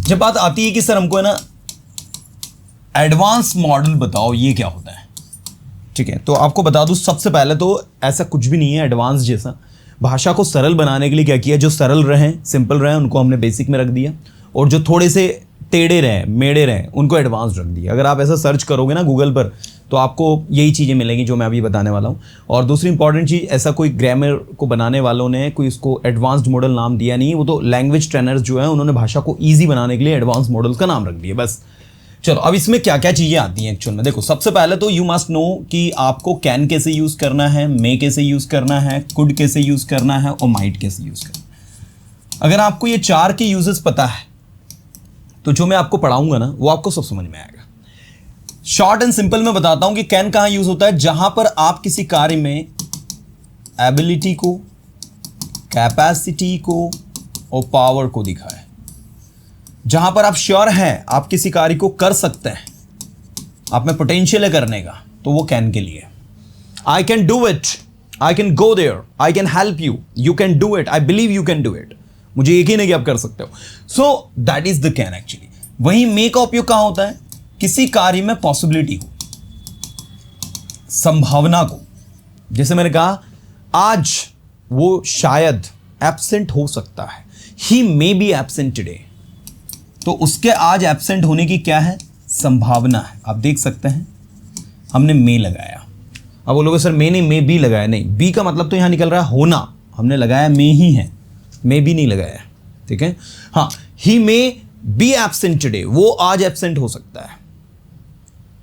जब बात आती है कि सर हमको है ना एडवांस मॉडल बताओ ये क्या होता है, ठीक है, तो आपको बता दूं सबसे पहले तो ऐसा कुछ भी नहीं है एडवांस जैसा। भाषा को सरल बनाने के लिए क्या किया, जो सरल रहे सिंपल रहे उनको हमने बेसिक में रख दिया, और जो थोड़े से टेढ़े रहे मेढ़े रहे उनको एडवांस रख दिया। अगर आप ऐसा सर्च करोगे ना गूगल पर तो आपको यही चीज़ें मिलेंगी जो मैं अभी बताने वाला हूँ। और दूसरी इंपॉर्टेंट चीज़, ऐसा कोई ग्रामर को बनाने वालों ने कोई इसको एडवांस्ड मॉडल नाम दिया नहीं, वो तो लैंग्वेज ट्रेनर्स जो है उन्होंने भाषा को ईजी बनाने के लिए एडवांस मॉडल का नाम रख दिया बस। चलो अब इसमें क्या क्या चीज़ें आती हैं एक्चुअल में, देखो सबसे पहले तो यू मस्ट नो कि आपको कैन कैसे यूज़ करना है, मे कैसे यूज़ करना है, कुड कैसे यूज़ करना है और माइट कैसे यूज़ करना है। अगर आपको ये चार के यूजेस पता है तो जो मैं आपको पढ़ाऊंगा ना वो आपको सब समझ में आएगा। शॉर्ट एंड सिंपल में बताता हूं कि कैन कहां यूज होता है, जहां पर आप किसी कार्य में एबिलिटी को, कैपेसिटी को और पावर को दिखाए, जहां पर आप श्योर हैं आप किसी कार्य को कर सकते हैं, आप में पोटेंशियल है करने का, तो वो कैन के लिए। I can do it, I can go there, I can help you, you can do it, I believe you can do it, मुझे यकीन है कि आप कर सकते हो। So that is the can actually. वहीं मे का उपयोग कहां होता है, किसी कार्य में पॉसिबिलिटी को, संभावना को, जैसे मैंने कहा आज वो शायद एब्सेंट हो सकता है, he may B absent today, तो उसके आज एब्सेंट होने की क्या है, संभावना है। आप देख सकते हैं हमने मे लगाया, अब बोलोगे सर मे नहीं मे बी लगाया, नहीं, बी का मतलब तो यहां निकल रहा है होना, हमने लगाया मे ही है, मे बी नहीं लगाया, ठीक है। हाँ, ही मे बी एब्सेंट टुडे, वो आज एब्सेंट हो सकता है,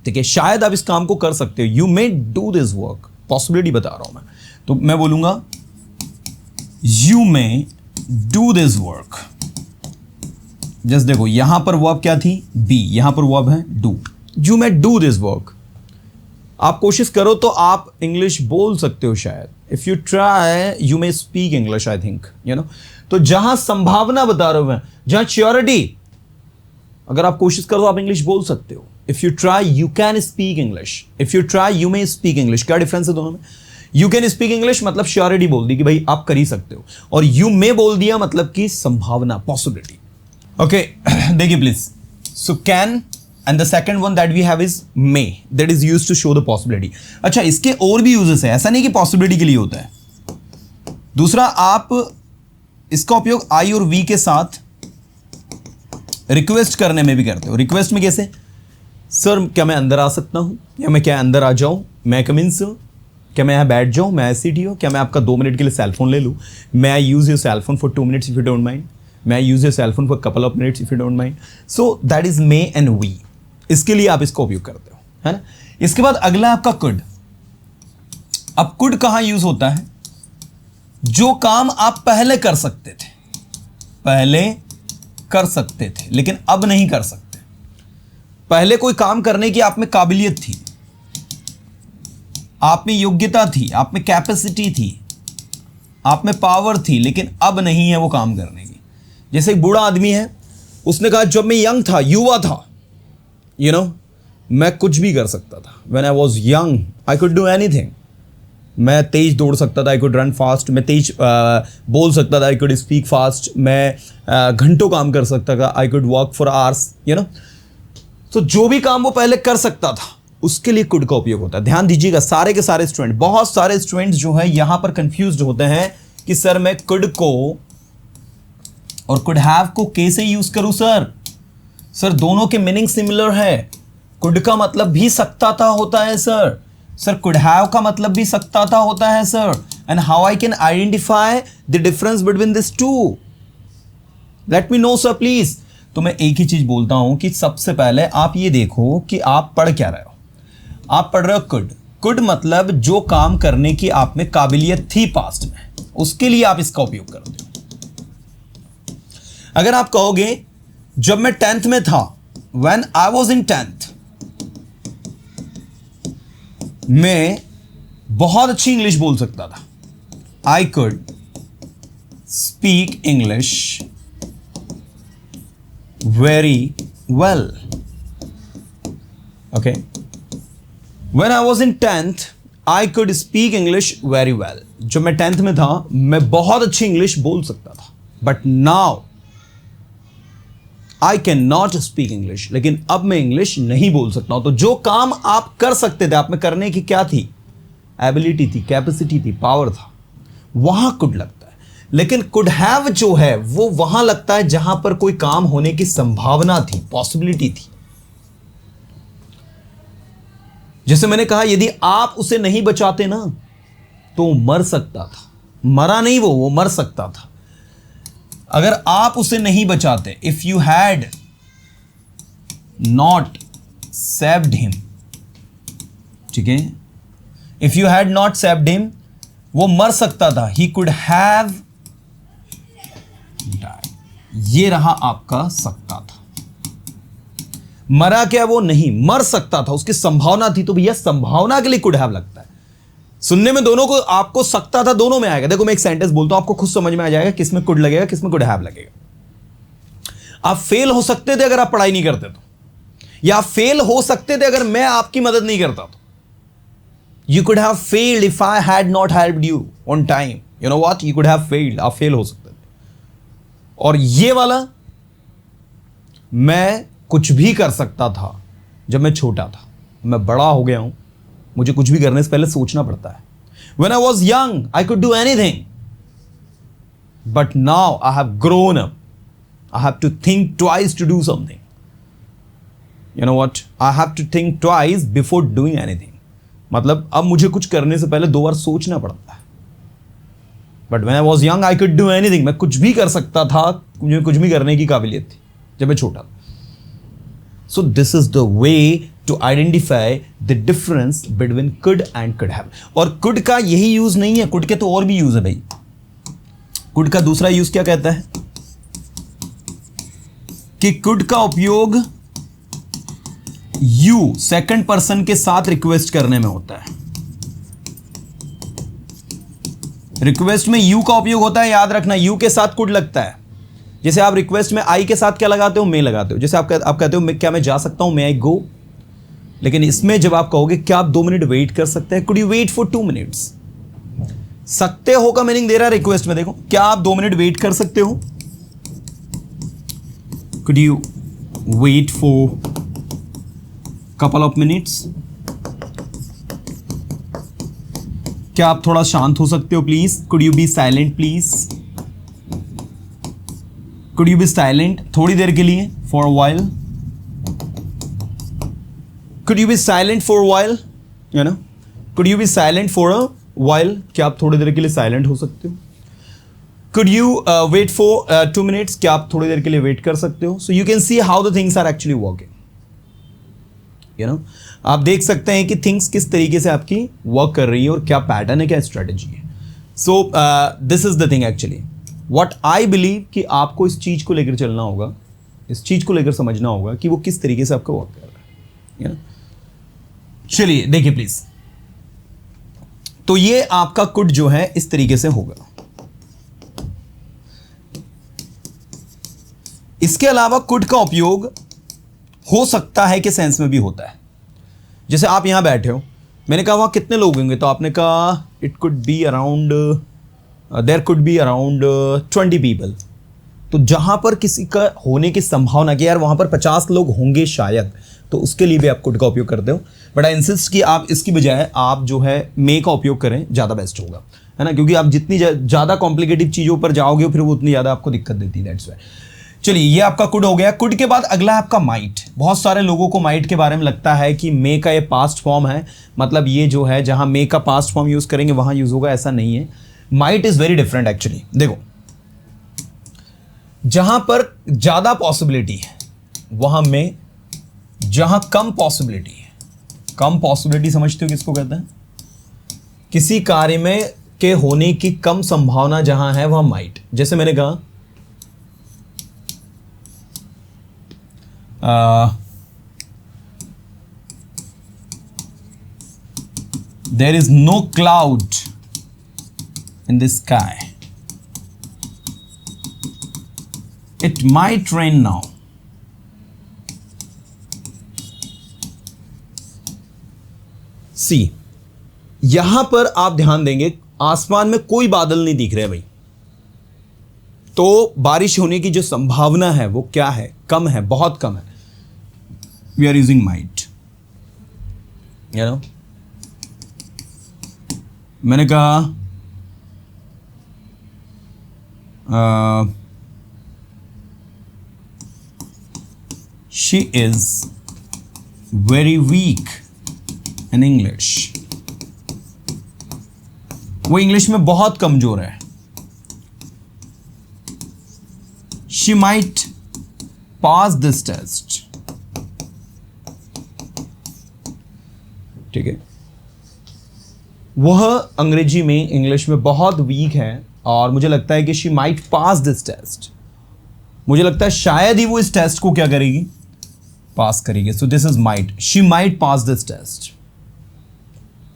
ठीक है, शायद आप इस काम को कर सकते हो, you may do this work, possibility बता रहा हूं मैं, तो मैं बोलूंगा you may do this work. Just देखो यहां पर वर्ब क्या थी, बी, यहां पर वर्ब है do, you may do this work. आप कोशिश करो तो आप इंग्लिश बोल सकते हो शायद, if you try you may speak English, I think you know. तो जहां संभावना बता रहे हो मैं, जहां श्योरिटी, अगर आप कोशिश करो आप इंग्लिश बोल सकते हो। If you try you can speak English, if you try you may speak English. क्या डिफरेंस है दोनों में, यू कैन स्पीक इंग्लिश मतलब श्योरिटी बोल दी कि भाई आप कर ही सकते हो, और यू मे बोल दिया मतलब कि संभावना, पॉसिबिलिटी। ओके, देखिए please, so can and the second one that we have is may, that is used to show the possibility. अच्छा, इसके और भी यूजेस है, ऐसा नहीं कि पॉसिबिलिटी के लिए होता है। दूसरा, आप इसका उपयोग आई और वी के साथ रिक्वेस्ट करने में भी करते हो। रिक्वेस्ट में कैसे, सर क्या मैं अंदर आ सकता हूं, या मैं क्या अंदर आ जाऊं, मैं कम इन सर, क्या मैं यहां बैठ जाऊं, मैं ऐसी टी हो, क्या मैं आपका 2 मिनट के लिए सेलफोन ले लूं, may I use your cellphone for 2 minutes if you don't mind, may use your cellphone for couple of minutes if you don't mind. So that is may and we, इसके लिए आप इसका उपयोग करते हो, है ना। इसके बाद अगला आपका कुड। अब कुड कहां यूज होता है, जो काम आप पहले कर सकते थे, पहले कर सकते थे लेकिन अब नहीं कर सकते। पहले कोई काम करने की आप में काबिलियत थी, आप में योग्यता थी, आप में कैपेसिटी थी, आप में पावर थी, लेकिन अब नहीं है वो काम करने की। जैसे एक बूढ़ा आदमी है, उसने कहा जब मैं यंग था, युवा था, यू नो, मैं कुछ भी कर सकता था। When I was young I could do anything. मैं तेज दौड़ सकता था, आई कुड रन फास्ट, मैं तेज बोल सकता था, आई कुड स्पीक फास्ट, मैं घंटों काम कर सकता था, I could work for hours, you know. तो जो भी काम वो पहले कर सकता था उसके लिए कुड का उपयोग होता है। ध्यान दीजिएगा, सारे के सारे स्टूडेंट, बहुत सारे स्टूडेंट्स जो है यहां पर कंफ्यूज्ड होते हैं कि सर मैं कुड को और कुड हैव को कैसे यूज करूं सर दोनों के मीनिंग सिमिलर है। कुड का मतलब भी सकता था होता है सर कुड हैव का मतलब भी सकता था होता है sir, and how I can identify the difference between this two, let me know sir please. तो मैं एक ही चीज बोलता हूं कि सबसे पहले आप ये देखो कि आप पढ़ क्या रहे हो। आप पढ़ रहे हो कुड मतलब जो काम करने की आप में काबिलियत थी पास्ट में, उसके लिए आप इसका उपयोग करते हो। अगर आप कहोगे जब मैं 10th में था, when I was in 10th, मैं बहुत अच्छी इंग्लिश बोल सकता था, I could speak English very well, okay. When I was in 10th I could speak English very well. जब मैं 10th में था मैं बहुत अच्छी इंग्लिश बोल सकता था, but now I can not speak English, लेकिन अब मैं इंग्लिश नहीं बोल सकता हूं। तो जो काम आप कर सकते थे, आप में करने की क्या थी, एबिलिटी थी, कैपेसिटी थी, पावर था, वहां कुड लगता है। लेकिन कुड हैव जो है वो वहां लगता है जहां पर कोई काम होने की संभावना थी, पॉसिबिलिटी थी। जैसे मैंने कहा, यदि आप उसे नहीं बचाते ना तो मर सकता था। मरा नहीं, वो मर सकता था। अगर आप उसे नहीं बचाते, if you had not saved him, ठीक है, if you had not saved him, वो मर सकता था। He could have died. ये रहा आपका सकता था। मरा क्या, वो नहीं, मर सकता था, उसकी संभावना थी। तो भैया संभावना के लिए कुड हैव लगता है। सुनने में दोनों को, आपको सकता था दोनों में आएगा। देखो मैं एक सेंटेंस बोलता हूं, आपको खुद समझ में आ जाएगा किसमें कुड लगेगा, किसमें कुड हैव लगेगा। आप फेल हो सकते थे अगर आप पढ़ाई नहीं करते तो, या फेल हो सकते थे अगर मैं आपकी मदद नहीं करता तो। You could have failed if I had not helped you on time. You know what, you could have failed, आप फेल हो सकते थे। और ये वाला, मैं कुछ भी कर सकता था जब मैं छोटा था, मैं बड़ा हो गया हूं, मुझे कुछ भी करने से पहले सोचना पड़ता है। When I was young, I could do anything. But now I have grown up. I have to think twice to do something. You know what? I have to think twice before doing anything. मतलब अब मुझे कुछ करने से पहले 2 बार सोचना पड़ता है। But when I was young, I could do anything. मैं कुछ भी कर सकता था, मुझे कुछ भी करने की काबिलियत थी जब मैं छोटा था। So this is the way to identify the difference between could and could have. और could का यही यूज नहीं है, could के तो और भी यूज है भाई। could का दूसरा यूज क्या कहता है कि could का उपयोग you सेकंड पर्सन के साथ रिक्वेस्ट करने में होता है। रिक्वेस्ट में you का उपयोग होता है, याद रखना, you के साथ could लगता है। जैसे आप रिक्वेस्ट में आई के साथ क्या लगाते हो, मे लगाते हो। जैसे आप कहते हो क्या मैं जा सकता हूं, मे आई गो। लेकिन इसमें जब आप कहोगे क्या आप 2 मिनट वेट कर सकते हैं, could you wait for 2 minutes. सकते हो का मीनिंग दे रहा है रिक्वेस्ट में। देखो, क्या आप 2 मिनट वेट कर सकते हो, could you wait for couple of minutes. क्या आप थोड़ा शांत हो सकते हो please, could you be silent please. Could you be silent थोड़ी देर के लिए, for a while. Could you be silent for a while? You know? Could you be silent for a while? क्या आप थोड़ी देर के लिए साइलेंट हो सकते हो। Could you wait for 2 minutes? क्या आप थोड़ी देर के लिए वेट कर सकते हो। So you can see how the things are actually working. You know? आप देख सकते हैं कि थिंग्स किस तरीके से आपकी वर्क कर रही है और क्या पैटर्न है, क्या स्ट्रेटेजी है। So this is the thing actually. What I believe कि आपको इस चीज को लेकर चलना होगा, इस चीज को लेकर समझना होगा कि वो किस तरीके से आपका वर्क कर रहा है। चलिए देखिए प्लीज। तो ये आपका कुड जो है इस तरीके से होगा। इसके अलावा कुड का उपयोग हो सकता है कि सेंस में भी होता है। जैसे आप यहां बैठे हो, मैंने कहा वहां कितने लोग होंगे, तो आपने कहा it could be around, there could be around 20 people. तो जहां पर किसी का होने की संभावना कि यार वहां पर 50 लोग होंगे शायद, तो उसके लिए भी आप कुड का उपयोग करते हो। बट आई इंसिस्ट कि आप इसकी बजाय आप जो है मे का उपयोग करें, ज़्यादा बेस्ट होगा, है ना, क्योंकि आप जितनी ज़्यादा कॉम्प्लिकेटिव चीज़ों पर जाओगे फिर वो उतनी ज़्यादा आपको दिक्कत देती है। That's why. चलिए ये आपका कुड हो गया। कुड के बाद अगला है आपका माइट। बहुत सारे लोगों को माइट के बारे में लगता है कि मे का ये पास्ट फॉर्म है, मतलब ये जो है जहां मे का पास्ट फॉर्म यूज़ करेंगे वहां यूज़ होगा, ऐसा नहीं है। Might is very different actually. देखो, जहां पर ज़्यादा पॉसिबिलिटी है वहां में, जहां कम पॉसिबिलिटी है, कम पॉसिबिलिटी समझते हो किसको कहते हैं, किसी कार्य में के होने की कम संभावना जहां है वहां माइट। जैसे मैंने कहा there is no cloud in the sky, it might rain now. See, यहां पर आप ध्यान देंगे आसमान में कोई बादल नहीं दिख रहे भाई, तो बारिश होने की जो संभावना है वो क्या है? कम है, बहुत कम है. We are using might. You know, मैंने कहा she is very weak in English. वो इंग्लिश में बहुत कमजोर है. She might pass this test. ठीक है, वह अंग्रेजी में, इंग्लिश में बहुत वीक है और मुझे लगता है कि she might pass this test. मुझे लगता है शायद ही वो इस टेस्ट को क्या करेगी? पास करेगी. So this is might. She might pass this test.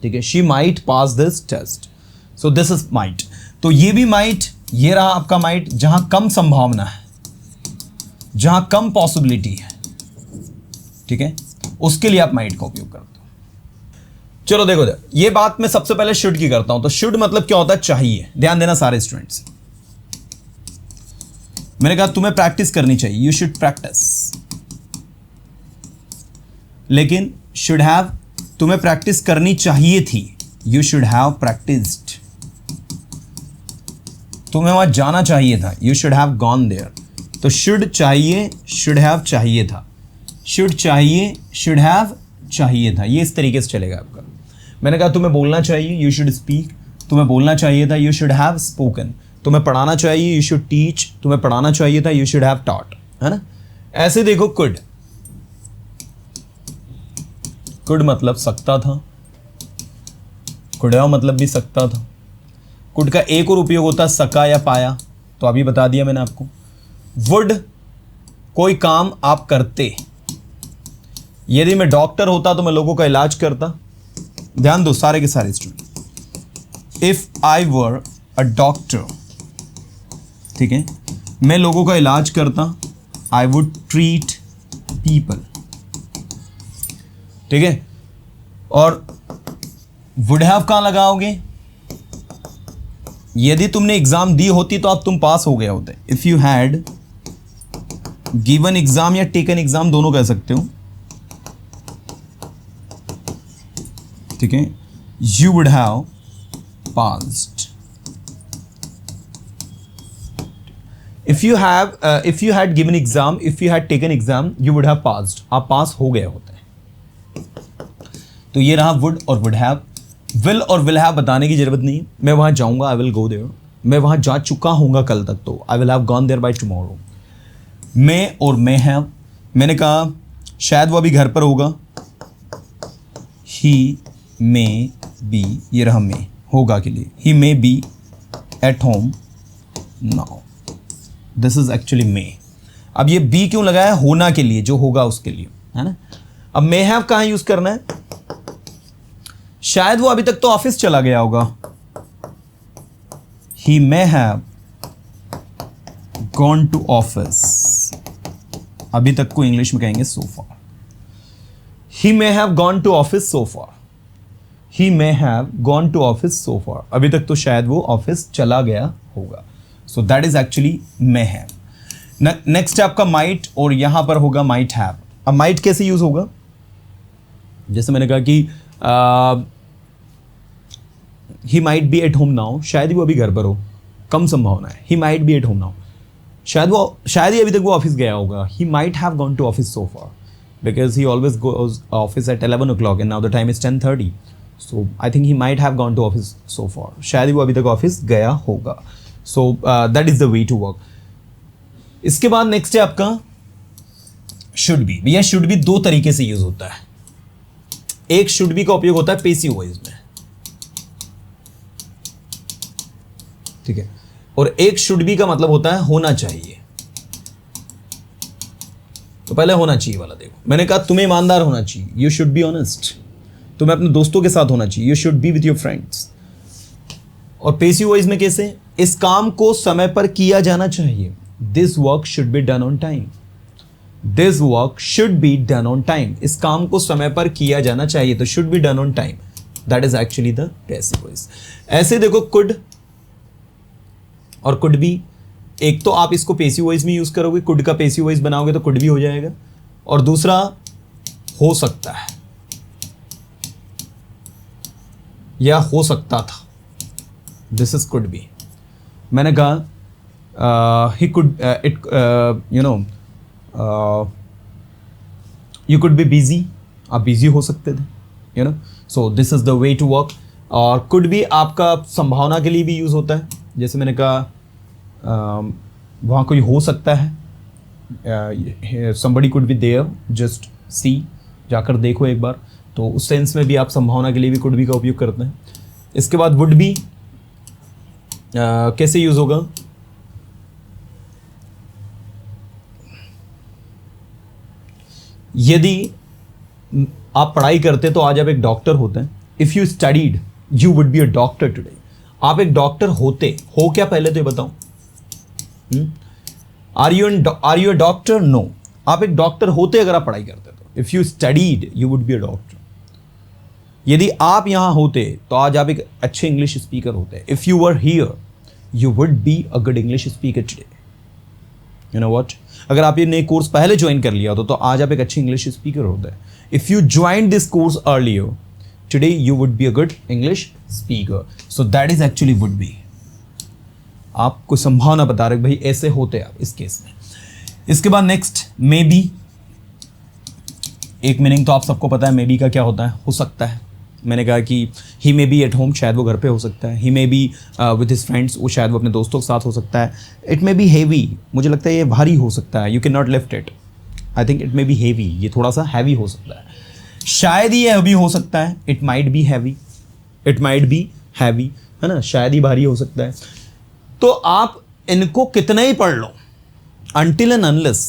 ठीक है, she might pass this test. So this is might. तो ये भी माइट, ये रहा आपका माइट. जहां कम संभावना है, जहां कम पॉसिबिलिटी है, ठीक है, उसके लिए आप माइट का उपयोग करते हो. चलो देखो, ये बात मैं सबसे पहले शुड की करता हूं. तो शुड मतलब क्या होता है? चाहिए. ध्यान देना सारे स्टूडेंट्स. मैंने कहा तुम्हें प्रैक्टिस करनी चाहिए. You should practice. लेकिन शुड हैव, तुम्हें प्रैक्टिस करनी चाहिए थी. You should have practised. तुम्हें वहां जाना चाहिए था. You should have gone there. तो शुड चाहिए, शुड हैव चाहिए था. शुड चाहिए, शुड हैव चाहिए था. ये इस तरीके से चलेगा आपका. मैंने कहा तुम्हें बोलना चाहिए. You should speak. तुम्हें बोलना चाहिए था. You should have spoken. तुम्हें पढ़ाना चाहिए. You should teach. तुम्हें पढ़ाना चाहिए था. You should have taught. है ना? ऐसे देखो, कुड. कुड मतलब सकता था. कुड हैव मतलब भी सकता था. कुड का एक और उपयोग होता है सका या पाया. तो अभी बता दिया मैंने आपको. वुड, कोई काम आप करते. यदि मैं डॉक्टर होता तो मैं लोगों का इलाज करता. ध्यान दो सारे के सारे student. If I were a doctor, ठीक है, मैं लोगों का इलाज करता. I would treat people. ठीक है. और वुड हैव कहां लगाओगे? यदि तुमने एग्जाम दी होती तो अब तुम पास हो गए होते. If you had given exam या टेकन एग्जाम, दोनों कह सकते हो. ठीक है, you would have passed. If you had given exam, if you had taken exam, you would have passed. आप पास हो गए होते. तो ये रहा वुड और वुड हैव. विल और विल हैव बताने की जरूरत नहीं. मैं वहां जाऊंगा. I will go there. मैं वहां जा चुका हूंगा कल तक. तो I will have gone there by tomorrow. May और मे हैव. मैंने कहा शायद वो अभी घर पर होगा. ही मे बी, ये रहा मे, होगा के लिए. He may be at home now. This is actually may. अब ये बी क्यों लगाया? होना के लिए, जो होगा उसके लिए, है ना. अब मे हैव कहां यूज करना है? शायद वो अभी तक तो ऑफिस चला गया होगा. He may have gone to office. अभी तक को इंग्लिश में कहेंगे so far. He may have gone to office so far. He may have gone to office so far. अभी तक तो शायद वो ऑफिस चला गया होगा. So that is actually may have. Next है आपका माइट और यहां पर होगा माइट हैव. अब माइट कैसे यूज होगा? जैसे मैंने कहा कि he might be at home now. शायद ही वो अभी घर पर हो. कम संभावना है. He might be at home now. शायद ही अभी तक वो ऑफिस गया होगा. He might have gone to office so far because he always goes office at 11 o'clock and now the time is 10:30. So I think he might have gone to office so far. शायद ही वो अभी तक office गया होगा. So that is the way to work. इसके बाद next है आपका शुड बी. भैया शुड बी दो तरीके से यूज होता है. एक शुड बी का उपयोग होता है पेसिव वॉइस में, ठीक है, और एक शुड बी का मतलब होता है होना चाहिए. तो पहले होना चाहिए वाला देखो. मैंने कहा तुम्हें ईमानदार होना चाहिए. You should be honest. तुम्हें अपने दोस्तों के साथ होना चाहिए. You should be with your friends. और पेसिव वॉइस में कैसे? इस काम को समय पर किया जाना चाहिए. This work should be done on time. This work should be done on time. इस काम को समय पर किया जाना चाहिए. तो should be done on time. That is actually the passive voice. ऐसे देखो कुड और कुड बी. एक तो आप इसको पेसिव वॉइस में यूज करोगे, कुड का पेसिव वॉइस बनाओगे तो कुड भी हो जाएगा, और दूसरा हो सकता है या हो सकता था, दिस इज कुड बी। मैंने कहा he could it you could be busy, आप बिजी हो सकते थे, you know, so this is the way to work. और कुड भी आपका संभावना के लिए भी यूज होता है, जैसे मैंने कहा वहाँ कोई हो सकता है, somebody could be there, just see, जाकर देखो एक बार, तो उस सेंस में भी आप संभावना के लिए भी कुड भी का उपयोग करते हैं। इसके बाद वुड भी कैसे यूज होगा, यदि आप पढ़ाई करते तो आज आप एक डॉक्टर होते हैं, if you studied you would be a doctor today. आप एक डॉक्टर होते हो क्या, पहले तो ये बताओ, are you a doctor? No, आप एक डॉक्टर होते अगर आप पढ़ाई करते तो, if you studied you would be a doctor. यदि आप यहां होते तो आज आप एक अच्छे इंग्लिश स्पीकर होते। If you were here you would be a good English speaker today, you know what. अगर आप ये नए कोर्स पहले ज्वाइन कर लिया होता तो आज आप एक अच्छे इंग्लिश स्पीकर होते। If you join this course earlier today you would be a good English speaker, so that is actually would be. आपको संभावना बता रहे भाई ऐसे होते आप इस केस में। इसके बाद नेक्स्ट मे बी, एक मीनिंग तो आप सबको पता है मे बी का क्या होता है, हो सकता है। मैंने कहा कि he may be at home, शायद वो घर पे हो सकता है। He may be with his friends, वो शायद वो अपने दोस्तों के साथ हो सकता है। इट मे बी हेवी, मुझे लगता है ये भारी हो सकता है, you can not lift it, I think it may be heavy, ये थोड़ा सा हैवी हो सकता है। शायद ये हैवी हो सकता है, it might be heavy, it might be heavy, है ना, शायद ही भारी हो सकता है। तो आप इनको कितना ही पढ़ लो, until and unless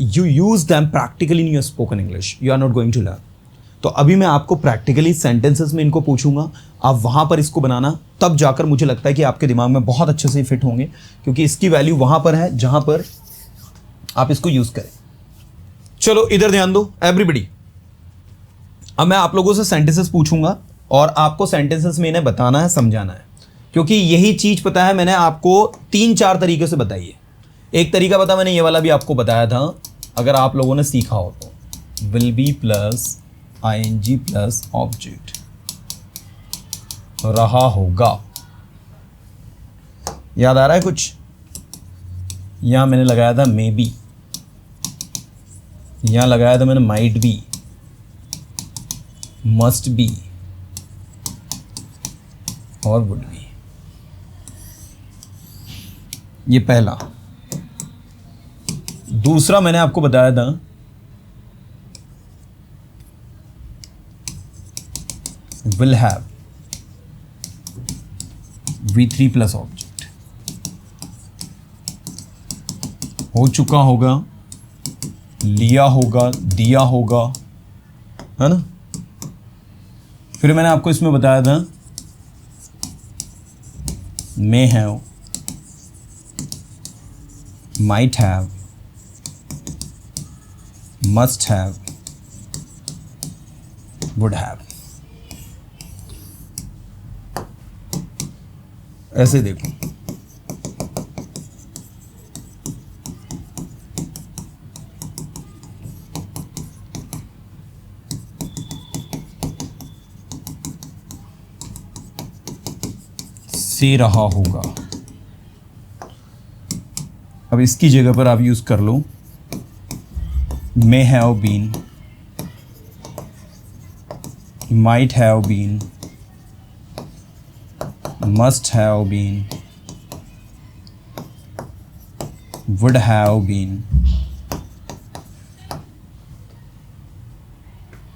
you use them practically in your spoken English, you are not going to learn. तो अभी मैं आपको प्रैक्टिकली सेंटेंसेस में इनको पूछूंगा, आप वहां पर इसको बनाना, तब जाकर मुझे लगता है कि आपके दिमाग में बहुत अच्छे से फिट होंगे, क्योंकि इसकी वैल्यू वहां पर है जहां पर आप इसको यूज करें। चलो इधर ध्यान दो एवरीबडी। अब मैं आप लोगों से सेंटेंसेस पूछूंगा और आपको सेंटेंसेस में इन्हें बताना है, समझाना है, क्योंकि यही चीज पता है मैंने आपको 3-4 तरीके से बताई है। एक तरीका पता, मैंने ये वाला भी आपको बताया था, अगर आप लोगों ने सीखा हो तो, will be plus ing plus object, रहा होगा। याद आ रहा है कुछ? यहां मैंने लगाया था मे बी, यहां लगाया था मैंने माइट बी, मस्ट बी और वुड बी। ये पहला। दूसरा मैंने आपको बताया था will have, V3 plus object, हो चुका होगा, लिया होगा, दिया होगा, है ना। फिर मैंने आपको इसमें बताया था may have, might have, must have, would have। ऐसे देखो, से रहा होगा। अब इसकी जगह पर आप यूज कर लो may have been, might have been, must have been, would have been।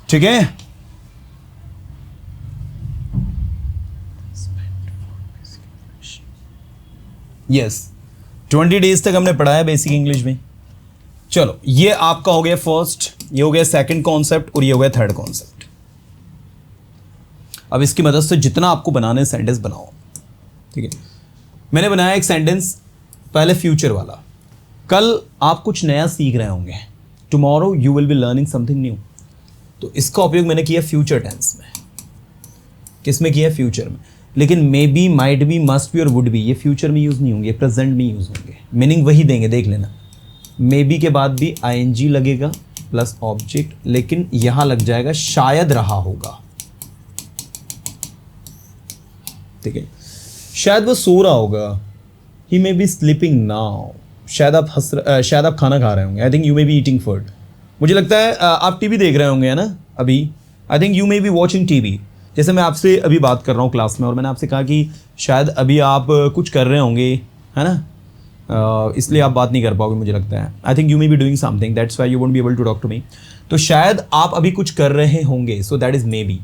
ठीक है। यस, 20 डेज तक हमने पढ़ा है बेसिक इंग्लिश में। चलो ये आपका हो गया फर्स्ट, ये हो गया सेकंड कॉन्सेप्ट और ये हो गया थर्ड कॉन्सेप्ट। अब इसकी मदद से जितना आपको बनाने सेंटेंस बनाओ, ठीक है। मैंने बनाया एक सेंटेंस पहले फ्यूचर वाला, कल आप कुछ नया सीख रहे होंगे, tomorrow you will be learning something new. तो इसका उपयोग मैंने किया फ्यूचर टेंस में। किस में किया? फ्यूचर में। लेकिन may be, might be, must be और वुड बी ये फ्यूचर में यूज़ नहीं होंगे, प्रेजेंट में यूज़ होंगे, मीनिंग वही देंगे, देख लेना। मे बी के बाद भी आईएनजी लगेगा प्लस ऑब्जेक्ट, लेकिन यहां लग जाएगा शायद रहा होगा, ठीक है, शायद वो सो रहा होगा, he may B sleeping now, शायद आप खाना खा रहे होंगे, आई think you may be eating food, मुझे लगता है आप टीवी देख रहे होंगे, है ना अभी, आई think you may be watching TV. जैसे मैं आपसे अभी बात कर रहा हूँ क्लास में और मैंने आपसे कहा कि शायद अभी आप कुछ कर रहे होंगे, है ना, इसलिए आप बात नहीं कर पाओगे मुझे लगता है, I think you may be doing something that's why you won't be able to talk to me. तो शायद आप अभी कुछ कर रहे होंगे, so that is may be,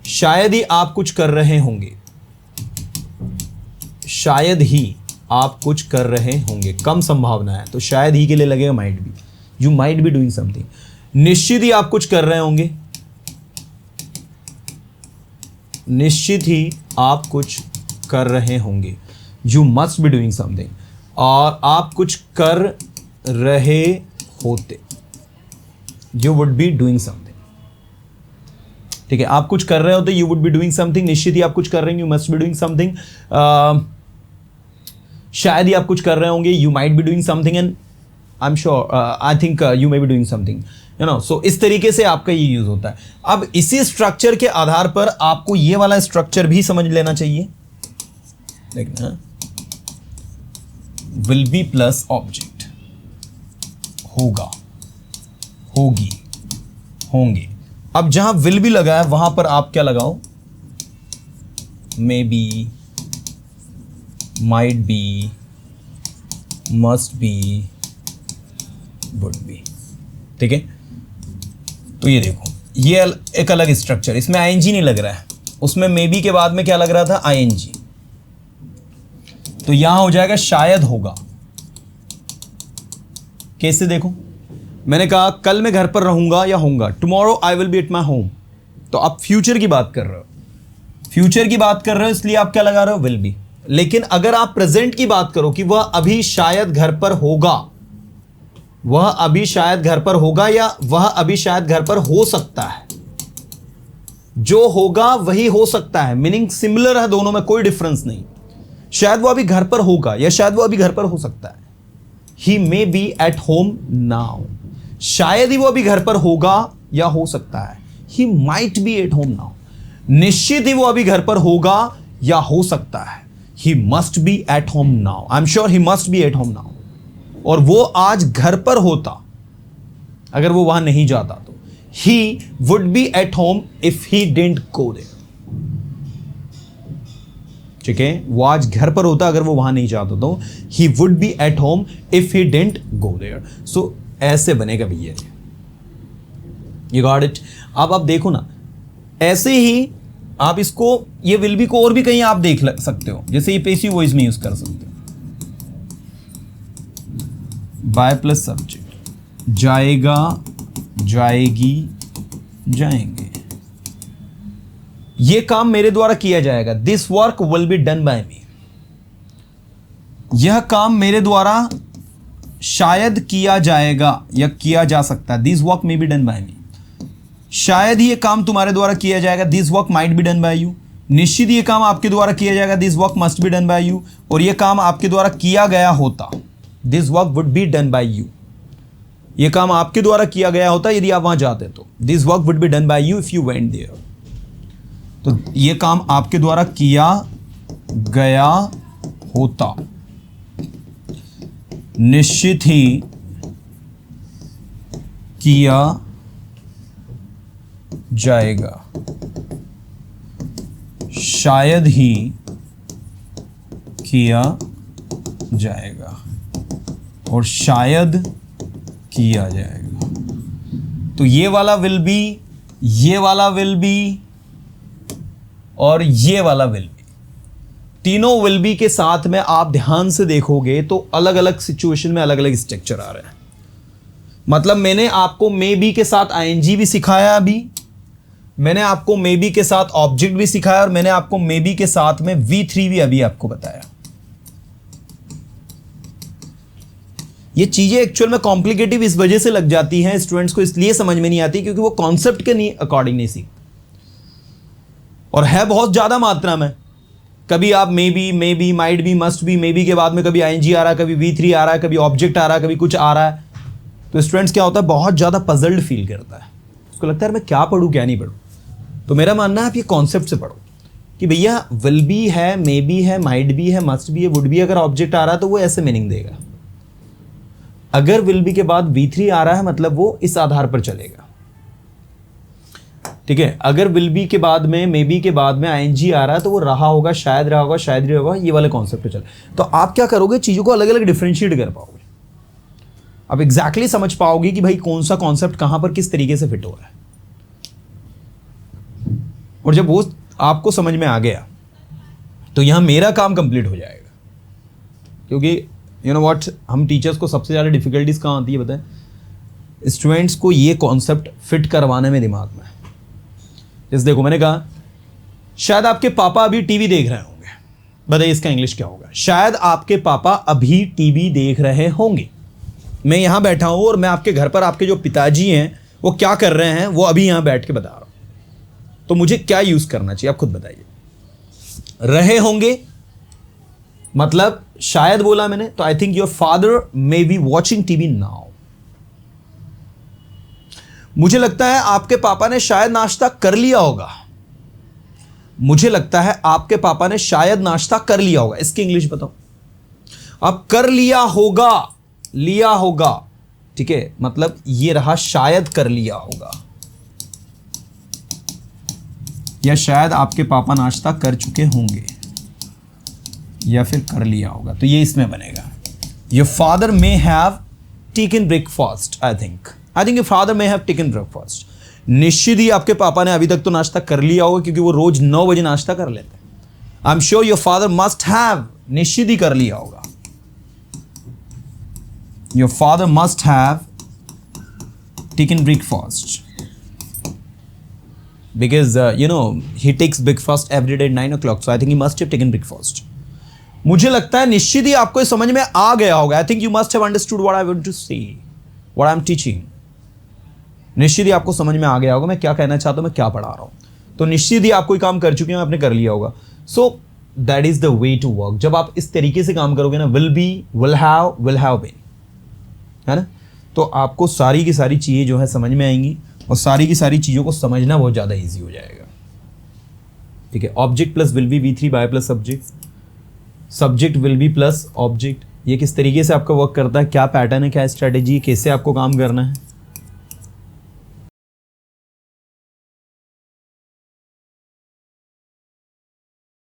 शायद ही आप कुछ कर रहे होंगे, शायद ही आप कुछ कर रहे होंगे, कम संभावना है, तो शायद ही के लिए लगेगा might be, you might be doing something. निश्चित ही आप कुछ कर रहे होंगे, निश्चित ही आप कुछ कर रहे होंगे, you must be doing something, और आप कुछ कर रहे होते, you would B doing something, ठीक है, आप कुछ कर रहे होते, you would B doing something, निश्चित ही आप कुछ कर रहे हैं, you must be doing something, शायद ही आप कुछ कर रहे होंगे, you might be doing something, and I am sure, I think you may be doing something, you know, सो इस तरीके से आपका ये यूज होता है। अब इसी स्ट्रक्चर के आधार पर आपको ये वाला स्ट्रक्चर भी समझ लेना चाहिए, देखना, विल बी प्लस ऑब्जेक्ट, होगा, होगी, होंगे। अब जहां विल बी लगा है वहां पर आप क्या लगाओ, may be, might be, must be, would be, ठीक है। तो ये देखो, ये एक अलग स्ट्रक्चर, इसमें आईएनजी नहीं लग रहा है, उसमें मे बी के बाद में क्या लग रहा था, आईएनजी, तो यहां हो जाएगा शायद होगा। कैसे देखो, मैंने कहा कल मैं घर पर रहूंगा या होऊंगा, tomorrow I will be at my home, तो आप फ्यूचर की बात कर रहे हो, फ्यूचर की बात कर रहे हो, इसलिए आप क्या लगा रहे हो, विल बी। लेकिन अगर आप प्रेजेंट की बात करो कि वह अभी शायद घर पर होगा, वह अभी शायद घर पर होगा, या वह अभी शायद घर पर हो सकता है, जो होगा वही हो सकता है, मीनिंग सिमिलर है दोनों में, कोई डिफरेंस नहीं। शायद वो अभी घर पर होगा या शायद वो अभी घर पर हो सकता है, he may be at home now, शायद ही वो अभी घर पर होगा या हो सकता है, he might be at home now, निश्चित ही वो अभी घर पर होगा या हो सकता है, he must be at home now, I am sure he must be at home now, और वो आज घर पर होता अगर वो वहां नहीं जाता तो, he would be at home if he didn't go there, ठीक है, वो आज घर पर होता अगर वो वहां नहीं जाता तो, he would be at home if he didn't go there. सो ऐसे बनेगा भैया, यू गॉट इट। अब आप देखो ना, ऐसे ही आप इसको, ये विल बी को और भी कहीं आप देख सकते हो, जैसे ये पैसिव वॉइस में यूज कर सकते हो, बाय प्लस सब्जेक्ट, जाएगा, जाएगी, जाएंगे, ये काम मेरे द्वारा किया जाएगा, this work will be done by me, यह काम मेरे द्वारा शायद किया जाएगा या किया जा सकता है, this work may be done by me, शायद ही ये काम तुम्हारे द्वारा किया जाएगा, this work might be done by you, निश्चित ये काम आपके द्वारा किया जाएगा, this work must be done by you, और ये काम आपके द्वारा किया गया होता, this work would be done by you, ये काम आपके द्वारा किया गया होता यदि आप वहां जाते तो, this work would be done by you if you went there, तो ये काम आपके द्वारा किया गया होता, निश्चित ही किया जाएगा, शायद ही किया जाएगा, और शायद किया जाएगा। तो ये वाला विल बी, ये वाला विल बी और ये वाला विल बी, तीनों विल बी के साथ में आप ध्यान से देखोगे तो अलग अलग सिचुएशन में अलग अलग स्ट्रक्चर आ रहे हैं। मतलब मैंने आपको मे बी के साथ आईएनजी भी सिखाया, अभी मैंने आपको मे बी के साथ ऑब्जेक्ट भी सिखाया, और मैंने आपको मे बी के साथ में V3 भी अभी आपको बताया। ये चीजें एक्चुअल में कॉम्प्लिकेटिव इस वजह से लग जाती हैं स्टूडेंट्स को, इसलिए समझ में नहीं आती क्योंकि वो कॉन्सेप्ट के नहीं अकॉर्डिंग नहीं सीखते, और है बहुत ज्यादा मात्रा में, कभी आप may be might be must be, may be के बाद में कभी आईएनजी आ रहा है, कभी V3 आ रहा है, कभी ऑब्जेक्ट आ रहा है, कभी कुछ आ रहा है। तो स्टूडेंट्स क्या होता है, बहुत ज़्यादा पजल्ड फील करता है, उसको लगता है मैं क्या पढ़ूँ क्या नहीं पढ़ूँ। तो मेरा मानना है आप ये कॉन्सेप्ट से पढ़ो कि भैया विल बी है, मे बी है, माइट बी है, मस्ट बी है, वुड बी, अगर ऑब्जेक्ट आ रहा है तो वो ऐसे मीनिंग देगा। अगर विल बी के बाद V3 आ रहा है मतलब वो इस आधार पर चलेगा, ठीक है। अगर विल बी के बाद में, मे बी के बाद में आईएनजी आ रहा है तो वो रहा होगा, शायद रहा होगा, शायद रहा होगा, ये वाले कॉन्सेप्ट पे चले। तो आप क्या करोगे, चीज़ों को अलग अलग डिफ्रेंशिएट कर पाओगे, आप एग्जैक्टली समझ पाओगे कि भाई कौन सा कॉन्सेप्ट कहां पर किस तरीके से फिट हो रहा है। और जब वो आपको समझ में आ गया तो यहां मेरा काम कंप्लीट हो जाएगा। क्योंकि यू नो व्हाट, हम टीचर्स को सबसे ज़्यादा डिफिकल्टीज कहाँ आती है बताएं, स्टूडेंट्स को ये कॉन्सेप्ट फिट करवाने में दिमाग में। जैसे देखो मैंने कहा शायद आपके पापा अभी टीवी देख रहे होंगे, बताइए इसका इंग्लिश क्या होगा। शायद आपके पापा अभी टीवी देख रहे होंगे, मैं यहां बैठा हूं और मैं आपके घर पर आपके जो पिताजी हैं वो क्या कर रहे हैं वो अभी यहां बैठ के बता रहा हूं, तो मुझे क्या यूज करना चाहिए आप खुद बताइए। रहे होंगे मतलब शायद बोला मैंने, तो I think your father may be watching TV now. मुझे लगता है आपके पापा ने शायद नाश्ता कर लिया होगा, मुझे लगता है आपके पापा ने शायद नाश्ता कर लिया होगा, इसकी इंग्लिश बताओ। अब कर लिया होगा, लिया होगा, ठीक है, मतलब ये रहा शायद कर लिया होगा, या शायद आपके पापा नाश्ता कर चुके होंगे, या फिर कर लिया होगा, तो ये इसमें बनेगा। Your father may have taken breakfast, I think your father may have taken breakfast. निश्चित ही आपके पापा ने अभी तक तो नाश्ता कर लिया होगा, क्योंकि वो रोज 9 बजे नाश्ता कर लेते हैं। I am sure your father must have, निश्चित ही कर लिया होगा। Your father must have taken breakfast because he takes breakfast every day at 9 o'clock, so I think he must have taken breakfast. मुझे लगता है निश्चित ही आपको समझ में आ गया होगा। I think you must have understood what I want to say, what I am teaching. निश्चित ही आपको समझ में आ गया होगा मैं क्या कहना चाहता हूं, मैं क्या पढ़ा रहा हूं। तो निश्चित ही आप कोई काम कर चुके हैं, आपने कर लिया होगा। So that is the way to work। जब आप इस तरीके से काम करोगे ना, will be, will have been, है ना, तो आपको सारी की सारी चीज़ें जो है समझ में आएंगी और सारी की सारी चीज़ों को समझना बहुत ज़्यादा इजी हो जाएगा, ठीक है। Object plus will be, V3 by plus subject, subject will be plus object, ये किस तरीके से आपका वर्क करता है, क्या पैटर्न है, क्या स्ट्रेटेजी, कैसे आपको काम करना है।